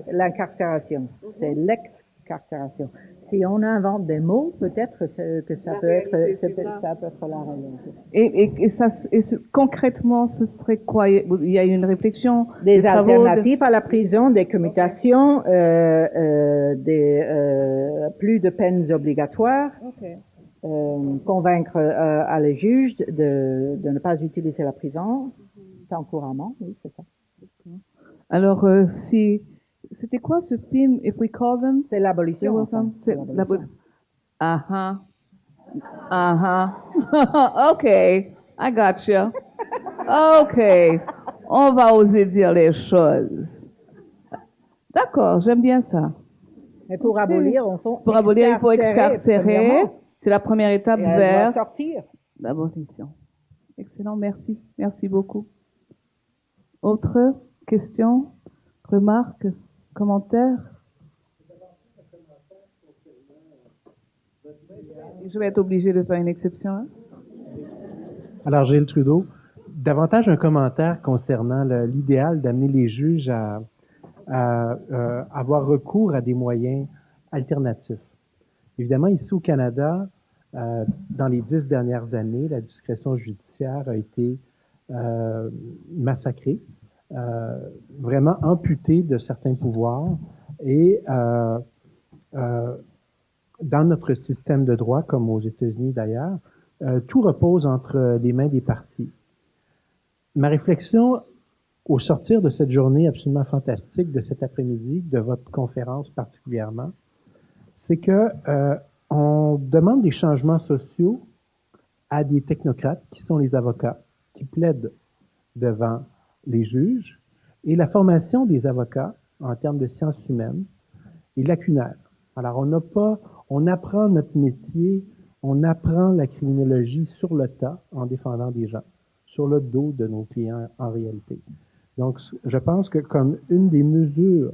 l'incarcération. C'est l'excarcération. Si on invente des mots, peut-être que ça peut être la réalité. Et concrètement, ce serait quoi? Il y a une réflexion? Des alternatives à la prison, des commutations, plus de peines obligatoires, convaincre les juges de ne pas utiliser la prison tant couramment, oui, c'est ça. Alors, c'était quoi ce film, If We Call Them? C'est l'abolition. Enfin, OK, I got you. OK, on va oser dire les choses. D'accord, j'aime bien ça. Mais pour abolir, pour abolir, il faut excarcérer. C'est la première étape vers sortir. L'abolition. Excellent, merci. Merci beaucoup. Autre question, remarque, commentaire? Je vais être obligé de faire une exception. Hein? Alors, Gilles Trudeau, davantage un commentaire concernant l'idéal d'amener les juges à avoir recours à des moyens alternatifs. Évidemment, ici au Canada, dans les 10 dernières années, la discrétion judiciaire a été massacrée, vraiment amputée de certains pouvoirs et dans notre système de droit, comme aux États-Unis d'ailleurs, tout repose entre les mains des partis. Ma réflexion au sortir de cette journée absolument fantastique, de cet après-midi, de votre conférence particulièrement, c'est que on demande des changements sociaux à des technocrates qui sont les avocats, qui plaident devant les juges, et la formation des avocats en termes de sciences humaines est lacunaire. Alors, on apprend notre métier, on apprend la criminologie sur le tas en défendant des gens, sur le dos de nos clients en réalité. Donc, je pense que comme une des mesures,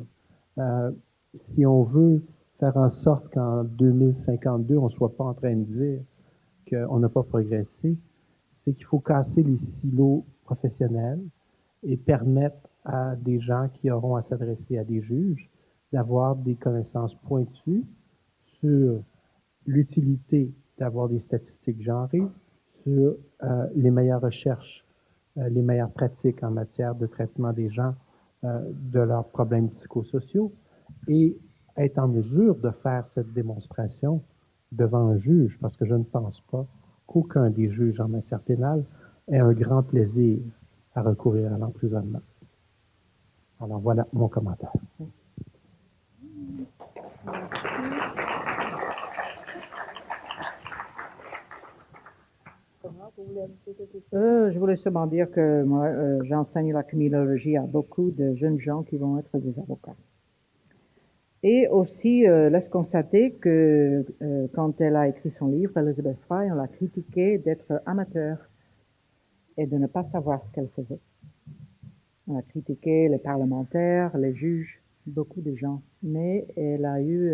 si on veut faire en sorte qu'en 2052, on ne soit pas en train de dire qu'on n'a pas progressé, c'est qu'il faut casser les silos professionnels et permettre à des gens qui auront à s'adresser à des juges d'avoir des connaissances pointues sur l'utilité d'avoir des statistiques genrées sur les meilleures recherches, les meilleures pratiques en matière de traitement des gens de leurs problèmes psychosociaux et être en mesure de faire cette démonstration devant un juge, parce que je ne pense pas qu'aucun des juges en matière pénale ait un grand plaisir à recourir à l'emprisonnement. Alors voilà mon commentaire. Je voulais seulement dire que moi, j'enseigne la criminologie à beaucoup de jeunes gens qui vont être des avocats. Et aussi, laisse constater que quand elle a écrit son livre, Elizabeth Fry, on l'a critiquée d'être amateur et de ne pas savoir ce qu'elle faisait. On a critiqué les parlementaires, les juges, beaucoup de gens, mais elle a eu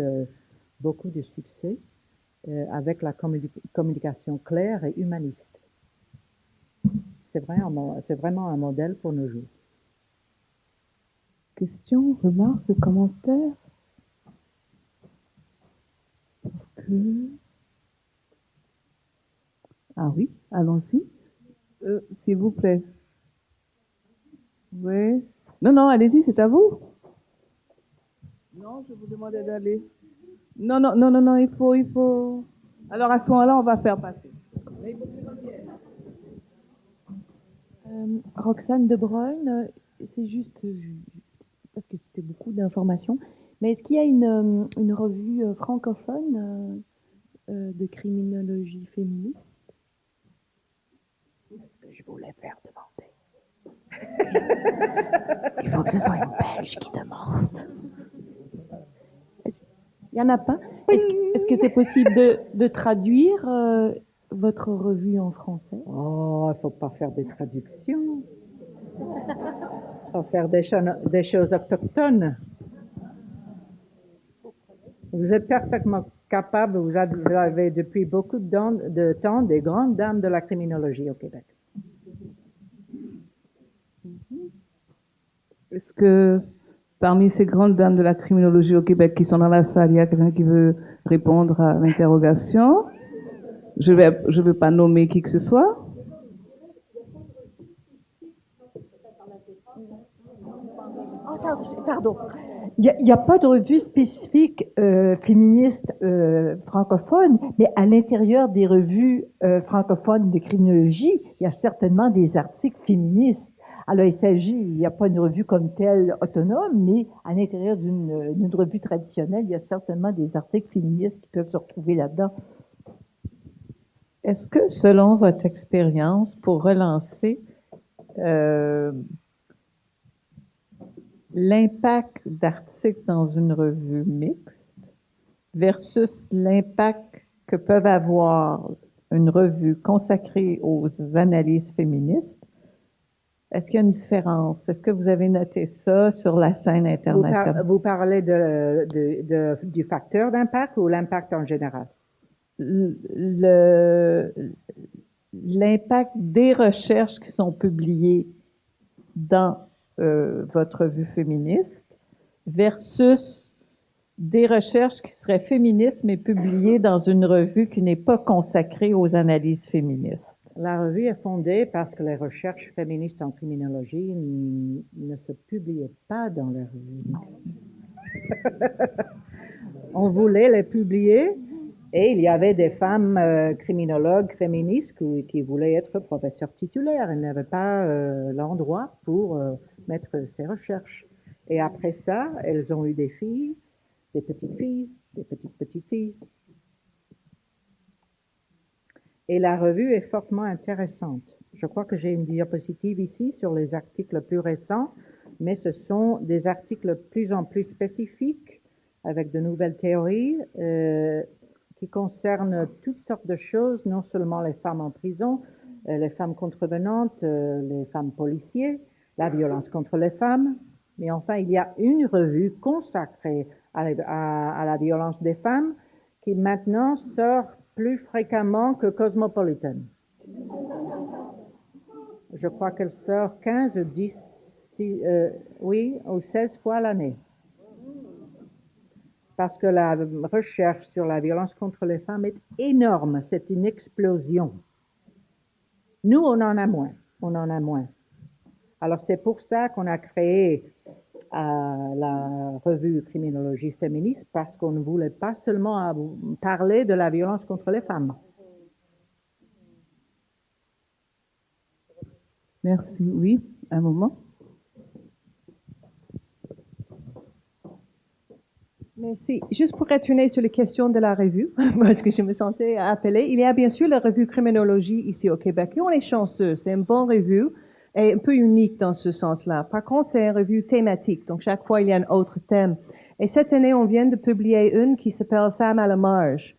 beaucoup de succès avec la communication claire et humaniste. C'est vraiment un modèle pour nos jours. Questions, remarques, commentaires? Ah oui, allons-y. S'il vous plaît. Oui. Non, non, allez-y, c'est à vous. Non, je vous demandais d'aller. Non, non, non, non, non, il faut. Alors à ce moment-là, on va faire passer. Roxane De Bruyne, c'est juste, parce que c'était beaucoup d'informations, mais est-ce qu'il y a une revue francophone de criminologie féministe? C'est ce que je voulais faire demander. Il faut que ce soit une Belge qui demande. Il n'y en a pas? Est-ce que c'est possible de traduire votre revue en français? Oh, il ne faut pas faire des traductions. Il faut faire des choses autochtones. Vous êtes parfaitement capable, vous avez depuis beaucoup de temps des grandes dames de la criminologie au Québec. Est-ce que parmi ces grandes dames de la criminologie au Québec qui sont dans la salle, il y a quelqu'un qui veut répondre à l'interrogation? Je vais pas nommer qui que ce soit. Pardon. Il n'y a pas de revue spécifique féministe francophone, mais à l'intérieur des revues francophones de criminologie, il y a certainement des articles féministes. Alors, il n'y a pas une revue comme telle autonome, mais à l'intérieur d'une revue traditionnelle, il y a certainement des articles féministes qui peuvent se retrouver là-dedans. Est-ce que, selon votre expérience, pour relancer, l'impact d'articles dans une revue mixte versus l'impact que peuvent avoir une revue consacrée aux analyses féministes, est-ce qu'il y a une différence? Est-ce que vous avez noté ça sur la scène internationale? Vous parlez du facteur d'impact ou l'impact en général? L'impact des recherches qui sont publiées dans votre revue féministe versus des recherches qui seraient féministes mais publiées dans une revue qui n'est pas consacrée aux analyses féministes. La revue est fondée parce que les recherches féministes en criminologie ne se publiaient pas dans les revues. On voulait les publier et il y avait des femmes criminologues féministes qui voulaient être professeurs titulaires. Elles n'avaient pas l'endroit pour mettre ces recherches. Et après ça, elles ont eu des filles, des petites filles, des petites filles. Et la revue est fortement intéressante. Je crois que j'ai une diapositive ici sur les articles plus récents, mais ce sont des articles de plus en plus spécifiques avec de nouvelles théories qui concernent toutes sortes de choses, non seulement les femmes en prison, les femmes contrevenantes, les femmes policiers, la violence contre les femmes. Mais enfin, il y a une revue consacrée à la violence des femmes qui maintenant sort plus fréquemment que Cosmopolitan. Je crois qu'elle sort 15 ou 10, ou 16 fois l'année. parce que la recherche sur la violence contre les femmes est énorme. C'est une explosion. Nous, on en a moins. On en a moins. Alors, c'est pour ça qu'on a créé la revue Criminologie féministe, parce qu'on ne voulait pas seulement parler de la violence contre les femmes. Merci. Oui, un moment. Merci. Juste pour retourner sur les questions de la revue, parce que je me sentais appelée, il y a bien sûr la revue Criminologie ici au Québec. Et on est chanceux, c'est une bonne revue et un peu unique dans ce sens-là. Par contre, c'est une revue thématique, donc chaque fois il y a un autre thème. Et cette année, on vient de publier une qui s'appelle Femmes à la marge,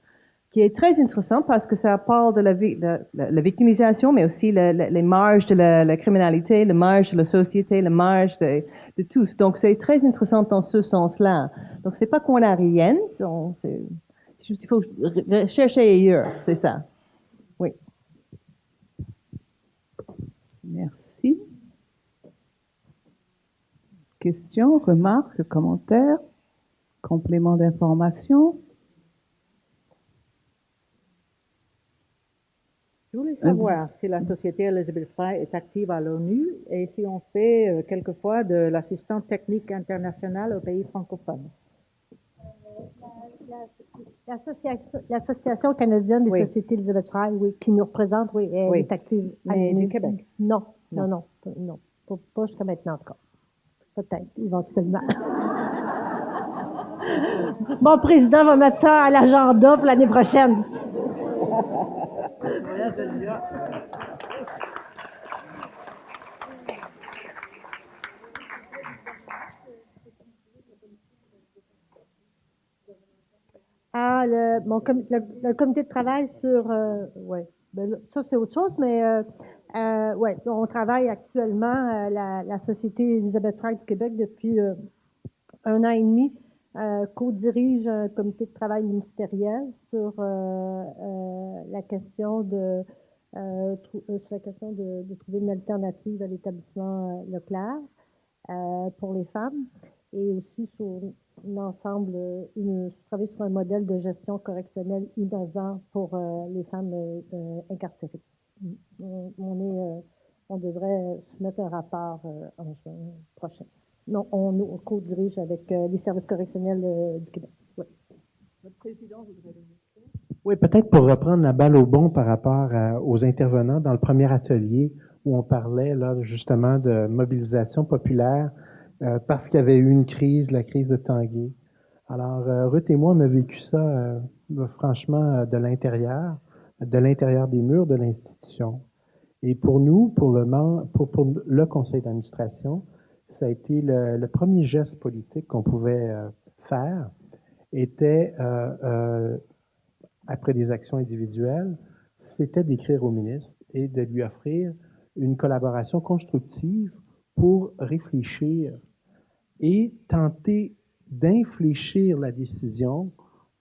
qui est très intéressante parce que ça parle de la victimisation, mais aussi les marges de la criminalité, les marges de la société, les marges de tous. Donc, c'est très intéressant dans ce sens-là. Donc, c'est pas qu'on n'a rien, c'est juste qu'il faut chercher ailleurs, c'est ça. Oui. Merci. Questions, remarques, commentaires, compléments d'information? Je voulais savoir si la Société Elizabeth Fry est active à l'ONU et si on fait quelquefois de l'assistance technique internationale aux pays francophones. L'Association canadienne des Oui. sociétés Elizabeth Fry, oui, qui nous représente, oui, elle Oui. est active. à Mais l'ONU. du Québec? Non, Non. non, non, non, pas jusqu'à maintenant encore. Peut-être, éventuellement. Mon président va mettre ça à l'agenda pour l'année prochaine. Ah, le comité de travail sur... ouais, ben, ça, c'est autre chose, mais ouais, on travaille actuellement, la Société Elizabeth Fry du Québec, depuis 1 an et demi, co-dirige un comité de travail ministériel sur la question de trouver une alternative à l'établissement Leclerc pour les femmes, et aussi sur l'ensemble, travailler sur un modèle de gestion correctionnelle innovant pour les femmes incarcérées. On devrait soumettre un rapport en juin prochain. Non, on co-dirige avec les services correctionnels du Québec. Oui. Le président voudrait le dire. Oui, peut-être pour reprendre la balle au bon par rapport aux intervenants dans le premier atelier où on parlait là justement de mobilisation populaire parce qu'il y avait eu une crise, la crise de Tanguay. Alors, Ruth et moi, on a vécu ça franchement de l'intérieur des murs de l'institution. Et pour nous, pour le conseil d'administration, ça a été le premier geste politique qu'on pouvait faire, était après des actions individuelles, c'était d'écrire au ministre et de lui offrir une collaboration constructive pour réfléchir et tenter d'infléchir la décision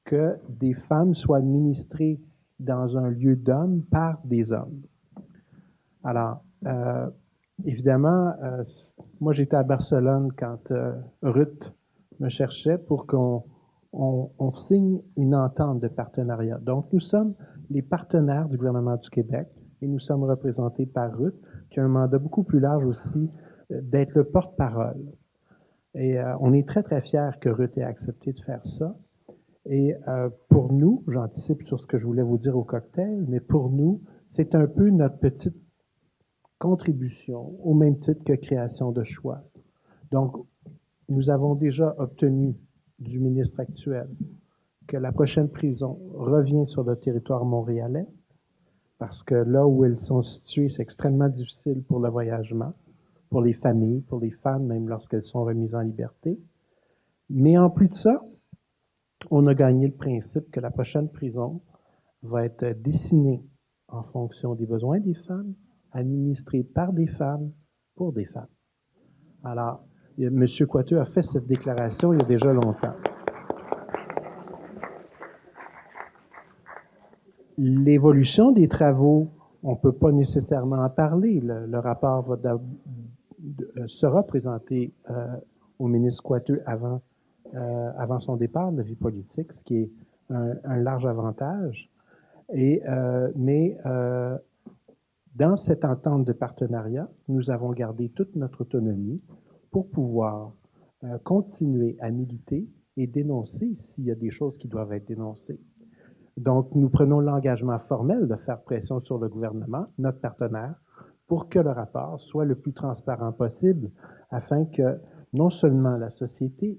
que des femmes soient administrées dans un lieu d'hommes par des hommes. Alors, évidemment, moi j'étais à Barcelone quand Ruth me cherchait pour qu'on signe une entente de partenariat. Donc, nous sommes les partenaires du gouvernement du Québec et nous sommes représentés par Ruth, qui a un mandat beaucoup plus large aussi d'être le porte-parole. Et on est très, très fiers que Ruth ait accepté de faire ça. Et pour nous, j'anticipe sur ce que je voulais vous dire au cocktail, mais pour nous, c'est un peu notre petite contribution, au même titre que création de choix. Donc, nous avons déjà obtenu du ministre actuel que la prochaine prison revient sur le territoire montréalais, parce que là où elles sont situées, c'est extrêmement difficile pour le voyagement, pour les familles, pour les femmes, même lorsqu'elles sont remises en liberté. Mais en plus de ça, on a gagné le principe que la prochaine prison va être dessinée en fonction des besoins des femmes, administrée par des femmes, pour des femmes. Alors, M. Coiteux a fait cette déclaration il y a déjà longtemps. L'évolution des travaux, on ne peut pas nécessairement en parler. Le rapport sera présenté au ministre Coiteux avant avant son départ de la vie politique, ce qui est un large avantage. Mais dans cette entente de partenariat, nous avons gardé toute notre autonomie pour pouvoir continuer à militer et dénoncer s'il y a des choses qui doivent être dénoncées. Donc, nous prenons l'engagement formel de faire pression sur le gouvernement, notre partenaire, pour que le rapport soit le plus transparent possible, afin que non seulement la société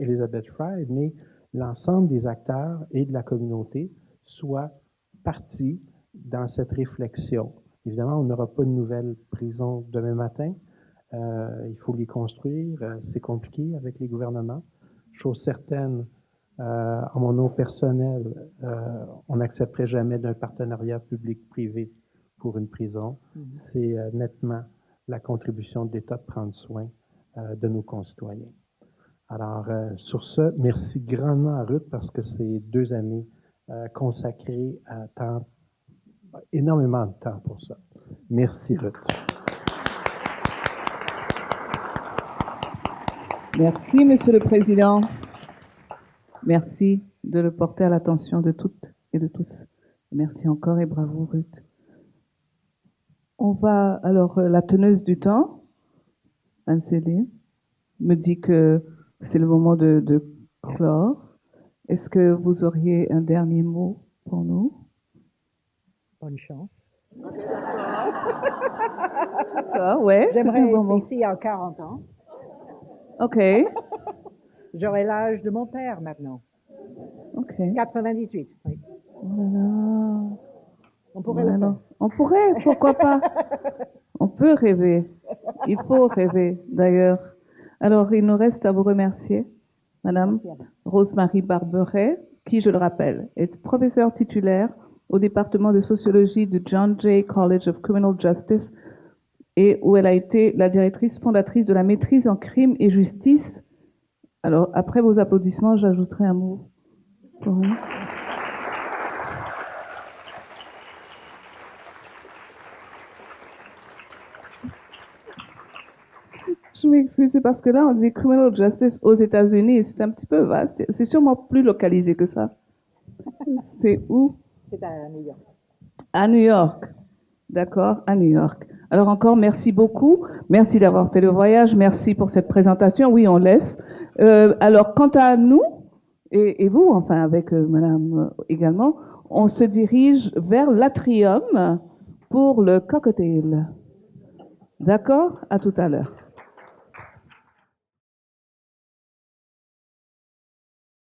Elizabeth Fry, mais l'ensemble des acteurs et de la communauté soient partis dans cette réflexion. Évidemment, on n'aura pas de nouvelles prisons demain matin. Il faut les construire. C'est compliqué avec les gouvernements. Chose certaine, en mon nom personnel, on n'accepterait jamais d'un partenariat public-privé pour une prison. C'est nettement la contribution de l'État de prendre soin de nos concitoyens. Alors, sur ce, merci grandement à Ruth parce que c'est 2 années consacrées à énormément de temps pour ça. Merci, Ruth. Merci, Monsieur le Président. Merci de le porter à l'attention de toutes et de tous. Merci encore et bravo, Ruth. On va, alors, la teneuse du temps, Anne-Céline, me dit que c'est le moment de clore. Est-ce que vous auriez un dernier mot pour nous? Bonne chance. D'accord, ouais. J'aimerais c'est un bon être ici en 40 ans. OK, J'aurai l'âge de mon père maintenant. OK. 98, oui. Voilà. On pourrait le faire. Voilà. On pourrait, pourquoi pas? On peut rêver. Il faut rêver, d'ailleurs. Alors, il nous reste à vous remercier, Madame Rose-Marie Barberet, qui, je le rappelle, est professeure titulaire au département de sociologie du John Jay College of Criminal Justice et où elle a été la directrice fondatrice de la maîtrise en crime et justice. Alors, après vos applaudissements, j'ajouterai un mot pour elle. Je m'excuse, c'est parce que là, on dit criminal justice aux États-Unis, c'est un petit peu vaste. C'est sûrement plus localisé que ça. C'est où? C'est à New York. À New York. D'accord, à New York. Alors encore, merci beaucoup. Merci d'avoir fait le voyage. Merci pour cette présentation. Oui, on laisse. Alors, quant à nous, et vous, enfin, avec Madame également, on se dirige vers l'atrium pour le cocktail. D'accord? À tout à l'heure.